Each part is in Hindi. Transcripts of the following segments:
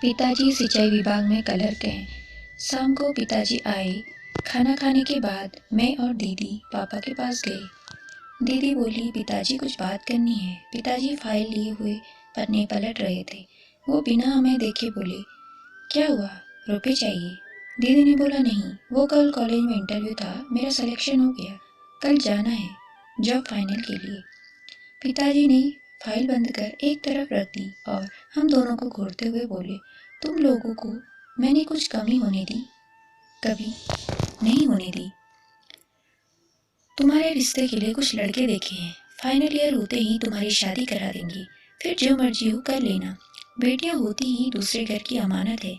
पिताजी सिंचाई विभाग में क्लर्क हैं। शाम को पिताजी आए। खाना खाने के बाद मैं और दीदी पापा के पास गए। दीदी बोली, पिताजी कुछ बात करनी है। पिताजी फाइल लिए हुए पन्ने पलट रहे थे। वो बिना हमें देखे बोले, क्या हुआ, रुपए चाहिए? दीदी ने बोला, नहीं, वो कल कॉलेज में इंटरव्यू था, मेरा सिलेक्शन हो गया, कल जाना है जॉब फाइनल के लिए। पिताजी ने फाइल बंद कर एक तरफ रख दी और हम दोनों को घूरते हुए बोले, तुम लोगों को मैंने कुछ कमी होने दी? कभी नहीं होने दी। तुम्हारे रिश्ते के लिए कुछ लड़के देखे हैं, फाइनल ईयर होते ही तुम्हारी शादी करा देंगे, फिर जो मर्जी हो कर लेना। बेटियां होती ही दूसरे घर की अमानत है।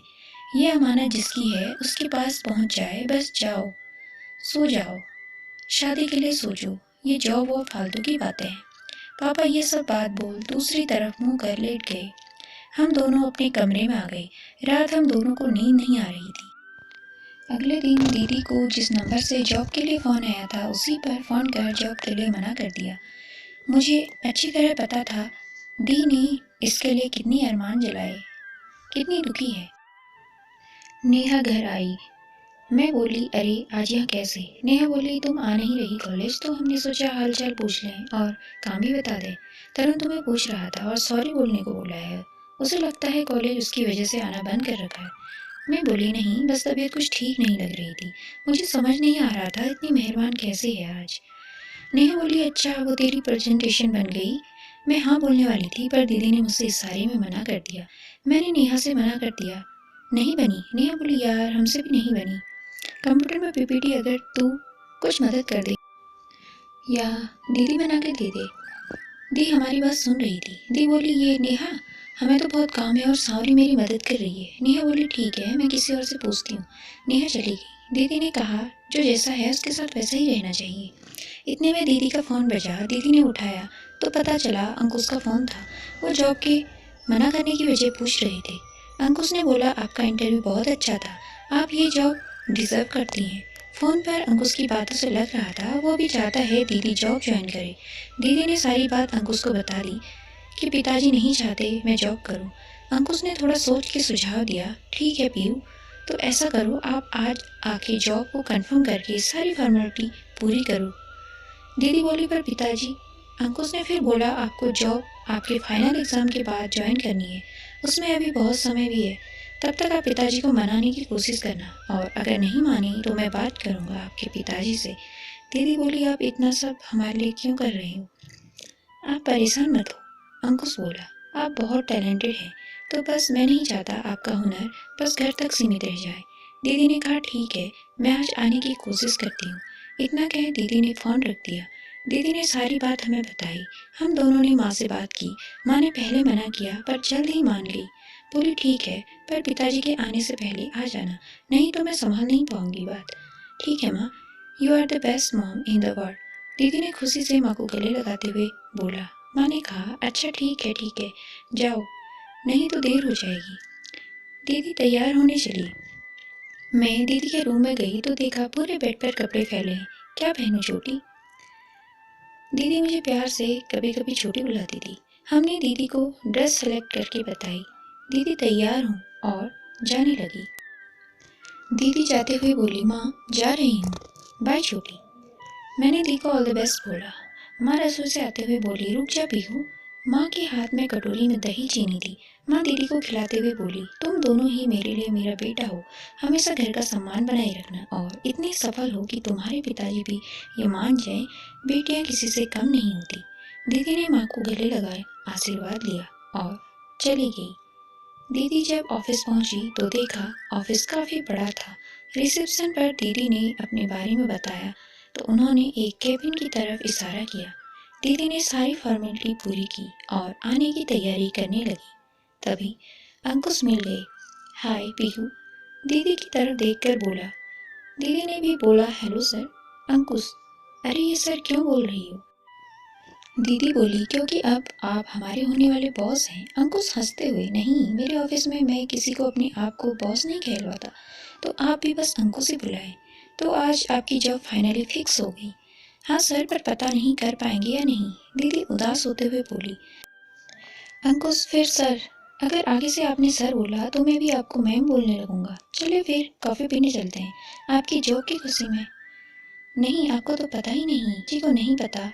ये अमानत जिसकी है उसके पास पहुंच जाए, बस जाओ, सो जाओ, शादी के लिए सोचो, ये जॉब और फालतू की बातें हैं। पापा ये सब बात बोल दूसरी तरफ मुंह कर लेट गए। हम दोनों अपने कमरे में आ गए। रात हम दोनों को नींद नहीं आ रही थी। अगले दिन दीदी को जिस नंबर से जॉब के लिए फ़ोन आया था उसी पर फ़ोन कर जॉब के लिए मना कर दिया। मुझे अच्छी तरह पता था दी ने इसके लिए कितनी अरमान जलाए, कितनी दुखी है। नेहा घर आई। मैं बोली, अरे आज यहाँ कैसे? नेहा बोली, तुम आ नहीं रही कॉलेज तो हमने सोचा हाल चाल पूछ लें और काम भी बता दें। तरुण तुम्हें पूछ रहा था और सॉरी बोलने को बोला है। उसे लगता है कॉलेज उसकी वजह से आना बंद कर रखा है। मैं बोली, नहीं, बस तबीयत कुछ ठीक नहीं लग रही थी। मुझे समझ नहीं आ रहा था इतनी मेहरबान कैसे है आज। नेहा बोली, अच्छा वो तेरी प्रेजेंटेशन बन गई? मैं हाँ बोलने वाली थी पर दीदी ने मुझसे इस सारे में मना कर दिया। मैंने नेहा से मना कर दिया, नहीं बनी। नेहा बोली, यार हमसे भी नहीं बनी। कंप्यूटर में पीपीटी अगर तू कुछ मदद कर दे या दीदी बना के दे दे। दी हमारी बात सुन रही थी। दी बोली, ये नेहा, हमें तो बहुत काम है और सावरी मेरी मदद कर रही है। नेहा बोली, ठीक है, मैं किसी और से पूछती हूँ। नेहा चली गई। दीदी ने कहा, जो जैसा है उसके साथ वैसा ही रहना चाहिए। इतने में दीदी का फ़ोन बजा। दीदी ने उठाया तो पता चला अंकुश का फ़ोन था। वो जॉब के मना करने की वजह पूछ रहे थे। अंकुश ने बोला, आपका इंटरव्यू बहुत अच्छा था, आप ये जॉब डिज़र्व करती हैं। फ़ोन पर अंकुश की बातों से लग रहा था वो भी चाहता है दीदी जॉब ज्वाइन करे। दीदी ने सारी बात अंकुश को बता दी कि पिताजी नहीं चाहते मैं जॉब करूं। अंकुश ने थोड़ा सोच के सुझाव दिया, ठीक है पीयू, तो ऐसा करो, आप आज आके जॉब को कंफर्म करके सारी फॉर्मेलिटी पूरी करो। दीदी बोली, पर पिताजी? अंकुश ने फिर बोला, आपको जॉब आपके फाइनल एग्ज़ाम के बाद ज्वाइन करनी है, उसमें अभी बहुत समय भी है। तब तक आप पिताजी को मनाने की कोशिश करना और अगर नहीं मानी तो मैं बात करूँगा आपके पिताजी से। दीदी बोली, आप इतना सब हमारे लिए क्यों कर रही हो? आप परेशान मत हो। अंकुश बोला, आप बहुत टैलेंटेड हैं, तो बस मैं नहीं चाहता आपका हुनर बस घर तक सीमित रह जाए। दीदी ने कहा, ठीक है, मैं आज आने की कोशिश करती हूँ। इतना कह दीदी ने फ़ोन रख दिया। दीदी ने सारी बात हमें बताई। हम दोनों ने माँ से बात की। माँ ने पहले मना किया पर जल्द ही मान गई। बोली, ठीक है, पर पिताजी के आने से पहले आ जाना, नहीं तो मैं संभाल नहीं पाऊंगी बात। ठीक है माँ, you are the best mom in the world. दीदी ने खुशी से माँ को गले लगाते हुए बोला। माँ ने कहा, अच्छा ठीक है, जाओ, नहीं तो देर हो जाएगी। दीदी तैयार होने चली। मैं दीदी के रूम में गई तो देखा पूरे बेड पर कपड़े फैले हैं। क्या पहनूं, छोटी? दीदी मुझे प्यार से कभी कभी छोटी बुलाती थी। हमने दीदी को ड्रेस सेलेक्ट करके बताई। दीदी तैयार हूँ और जाने लगी। दीदी जाते हुए बोली, माँ जा रही हूँ, बाय छोटी। मैंने दी को ऑल द बेस्ट बोला। माँ रसोई से आते हुए बोली, रुक जा पीहू। माँ के हाथ में कटोरी में दही चीनी थी। माँ दीदी को खिलाते हुए बोली, तुम दोनों ही मेरे लिए मेरा बेटा हो, हमेशा घर का सम्मान बनाए रखना और इतनी सफल हो कि तुम्हारे पिताजी भी ये मान जाए, बेटियाँ किसी से कम नहीं होती। दीदी ने माँ को गले लगाए आशीर्वाद लिया और चली गई। दीदी जब ऑफिस पहुंची तो देखा ऑफिस काफ़ी बड़ा था। रिसेप्शन पर दीदी ने अपने बारे में बताया तो उन्होंने एक केबिन की तरफ इशारा किया। दीदी ने सारी फॉर्मेलिटी पूरी की और आने की तैयारी करने लगी। तभी अंकुश मिल गए। हाय पीहू, दीदी की तरफ देखकर बोला। दीदी ने भी बोला, हेलो सर। अंकुश, अरे ये सर क्यों बोल रही हो? दीदी बोली, क्योंकि अब आप हमारे होने वाले बॉस हैं। अंकुश हंसते हुए, नहीं, मेरे ऑफिस में मैं किसी को अपने आप को बॉस नहीं कहलवाता, तो आप भी बस अंकुश ही बुलाएं। तो आज आपकी जॉब फाइनली फिक्स हो गई। हाँ सर, पर पता नहीं कर पाएंगे या नहीं, दीदी उदास होते हुए बोली। अंकुश, फिर सर? अगर आगे से आपने सर बोला तो मैं भी आपको मैम बोलने लगूंगा। चलिए फिर कॉफ़ी पीने चलते हैं, आपकी जोक की खुशी में। नहीं, आपको तो पता ही नहीं। जी को नहीं पता,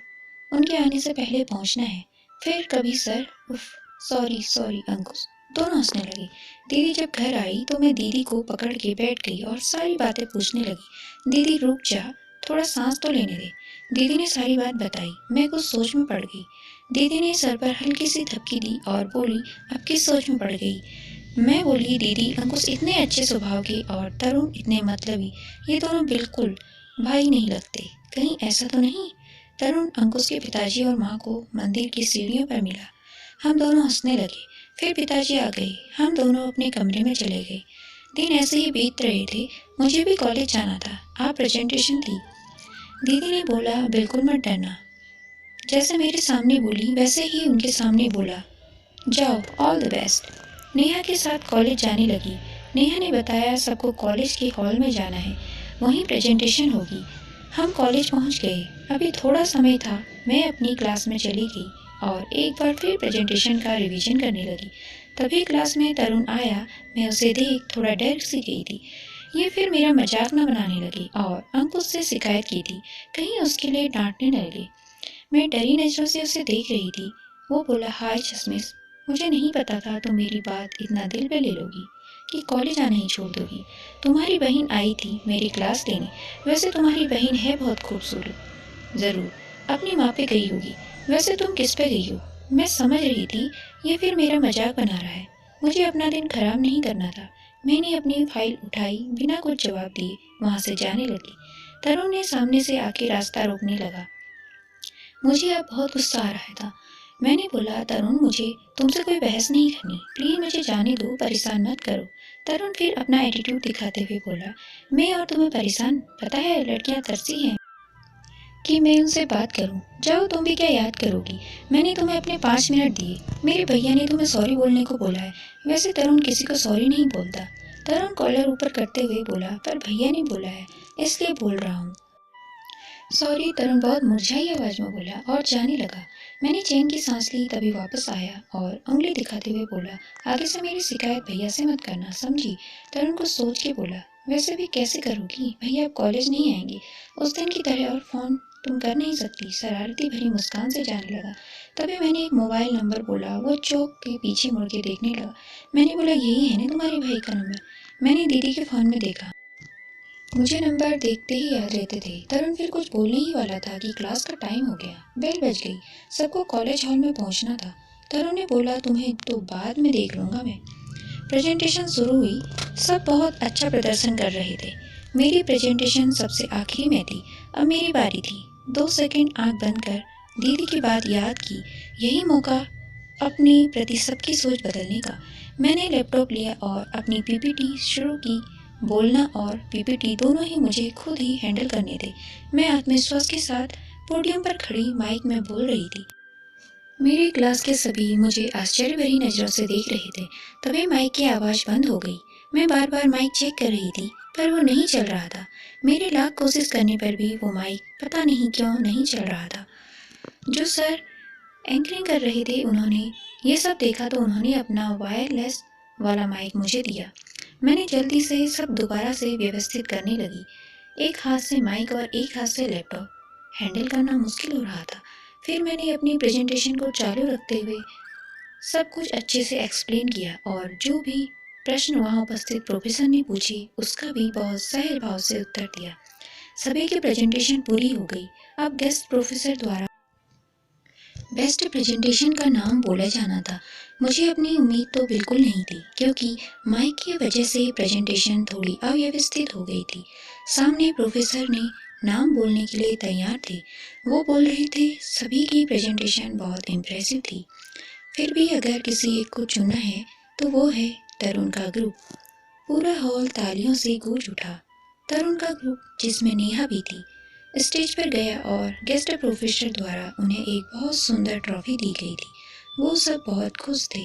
उनके आने से पहले पहुंचना है। फिर कभी सर। उफ, सॉरी सॉरी अंकुश। दोनों हंसने लगे। दीदी जब घर आई तो मैं दीदी को पकड़ के बैठ गई और सारी बातें पूछने लगी। दीदी रुक जा, थोड़ा सांस तो लेने दे। दीदी ने सारी बात बताई। मैं कुछ सोच में पड़ गई। दीदी ने सर पर हल्की सी थपकी दी और बोली, अब किस सोच में पड़ गई? मैं बोली, दीदी अंकुश इतने अच्छे स्वभाव के और तरुण इतने मतलबी, ये दोनों बिल्कुल भाई नहीं लगते। कहीं ऐसा तो नहीं? तरुण अंकुश के पिताजी और माँ को मंदिर की सीढ़ियों पर मिला। हम दोनों हंसने लगे। फिर पिताजी आ गए। हम दोनों अपने कमरे में चले गए। दिन ऐसे ही बीत रहे थे। मुझे भी कॉलेज जाना था। आप प्रेजेंटेशन थी। दीदी ने बोला, बिल्कुल मत डरना। जैसे मेरे सामने बोली वैसे ही उनके सामने बोला, जाओ, ऑल द बेस्ट। नेहा के साथ कॉलेज जाने लगी। नेहा ने बताया सबको कॉलेज के हॉल में जाना है, वहीं प्रेजेंटेशन होगी। हम कॉलेज पहुंच गए। अभी थोड़ा समय था, मैं अपनी क्लास में चली गई और एक बार फिर प्रेजेंटेशन का रिवीजन करने लगी। तभी क्लास में तरुण आया। मैं उसे देख थोड़ा डर सी गई थी। ये फिर मेरा मजाक न बनाने लगी और अंकुश से शिकायत की थी, कहीं उसके लिए डांटने न लगे। मैं डरी नजरों से उसे देख रही थी। वो बोला, हाय चश्मिश, मुझे नहीं पता था तुम मेरी बात इतना दिल पे ले लोगी कि कॉलेज आना ही छोड़ दोगी। तुम्हारी बहन आई थी मेरी क्लास लेने। वैसे तुम्हारी बहन है बहुत खूबसूरत। ज़रूर अपनी माँ पे गई होगी। वैसे तुम किस पे गई हो? मैं समझ रही थी ये फिर मेरा मजाक बना रहा है। मुझे अपना दिन खराब नहीं करना था। मैंने अपनी फाइल उठाई, बिना कुछ जवाब दिए वहाँ से जाने लगी। तरुण ने सामने से आके रास्ता रोकने लगा। मुझे अब बहुत गुस्सा आ रहा था। मैंने बोला, तरुण मुझे तुमसे कोई बहस नहीं करनी, प्लीज मुझे जाने दो, परेशान मत करो। तरुण फिर अपना एटीट्यूड दिखाते हुए बोला, मैं और तुम्हें परेशान? पता है लड़कियां तरसी हैं कि मैं उनसे बात करूं। जाओ, तुम भी क्या याद करोगी? मैंने तुम्हें अपने 5 मिनट दिए। मेरे भैया ने तुम्हें सॉरी बोलने को बोला है। वैसे तरुण किसी को सॉरी नहीं बोलता। तरुण कॉलर ऊपर करते हुए बोला, पर भैया ने बोला है इसलिए बोल रहा हूँ। सॉरी, तरुण बहुत मुरझाई आवाज में बोला और जाने लगा। मैंने चैन की सांस ली, तभी वापस आया और उंगली दिखाते हुए बोला, आगे से मेरी शिकायत भैया से मत करना, समझी? तरुण को सोच के बोला, वैसे भी कैसे करूँगी, भैया अब कॉलेज नहीं आएंगे उस दिन की तरह, और फोन तुम कर नहीं सकती। शरारती भरी मुस्कान से जाने लगा। तभी मैंने एक मोबाइल नंबर बोला। वो चौक के पीछे मुड़ के देखने लगा। मैंने बोला, यही है ना तुम्हारे भाई का नंबर? मैंने दीदी के फोन में देखा। मुझे नंबर देखते ही याद रहते थे। तरुण फिर कुछ बोलने ही वाला था कि क्लास का टाइम हो गया। बेल बज गई। सबको कॉलेज हॉल में पहुंचना था। तरुण ने बोला, तुम्हें तो बाद में देख लूंगा मैं। प्रेजेंटेशन शुरू हुई। सब बहुत अच्छा प्रदर्शन कर रहे थे। मेरी प्रेजेंटेशन सबसे आखिरी में थी। अब मेरी बारी थी। 2 सेकंड आंख बंद कर दीदी की बात याद की। यही मौका अपने प्रति सबकी सोच बदलने का। मैंने लैपटॉप लिया और अपनी पीपीटी शुरू की। बोलना और पीपीटी दोनों ही मुझे खुद ही हैंडल करने थे। मैं आत्मविश्वास के साथ पोडियम पर खड़ी माइक में बोल रही थी। मेरी क्लास के सभी मुझे आश्चर्य भरी नजरों से देख रहे थे। तभी माइक की आवाज बंद हो गई। मैं बार बार माइक चेक कर रही थी, पर वो नहीं चल रहा था। मेरे लाख कोशिश करने पर भी वो माइक पता नहीं क्यों नहीं चल रहा था। जो सर एंकरिंग कर रहे थे, उन्होंने ये सब देखा तो उन्होंने अपना वायरलेस वाला माइक मुझे दिया। मैंने जल्दी से सब दोबारा से व्यवस्थित करने लगी। एक हाथ से माइक और एक हाथ से लैपटॉप हैंडल करना मुश्किल हो रहा था। फिर मैंने अपनी प्रेजेंटेशन को चालू रखते हुए सब कुछ अच्छे से एक्सप्लेन किया और जो भी प्रश्न वहाँ उपस्थित प्रोफेसर ने पूछे उसका भी बहुत सहज भाव से उत्तर दिया। सभी की प्रेजेंटेशन पूरी हो गई। अब गेस्ट प्रोफेसर द्वारा बेस्ट प्रेजेंटेशन का नाम बोला जाना था। मुझे अपनी उम्मीद तो बिल्कुल नहीं थी, क्योंकि माइक की वजह से प्रेजेंटेशन थोड़ी अव्यवस्थित हो गई थी। सामने प्रोफेसर ने नाम बोलने के लिए तैयार थे। वो बोल रहे थे। सभी की प्रेजेंटेशन बहुत इम्प्रेसिव थी। फिर भी अगर किसी एक को चुनना है तो वो है तरुण का ग्रुप। पूरा हॉल तालियों से गूंज उठा। तरुण का ग्रुप, जिसमें नेहा भी थी, स्टेज पर गया और गेस्ट प्रोफेसर द्वारा उन्हें एक बहुत सुंदर ट्रॉफी दी गई थी। वो सब बहुत खुश थे।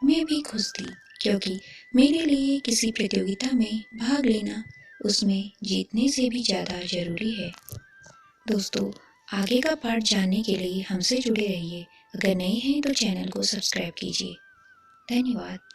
मैं भी खुश थी, क्योंकि मेरे लिए किसी प्रतियोगिता में भाग लेना उसमें जीतने से भी ज़्यादा ज़रूरी है। दोस्तों, आगे का पार्ट जानने के लिए हमसे जुड़े रहिए। अगर नए हैं तो चैनल को सब्सक्राइब कीजिए। धन्यवाद।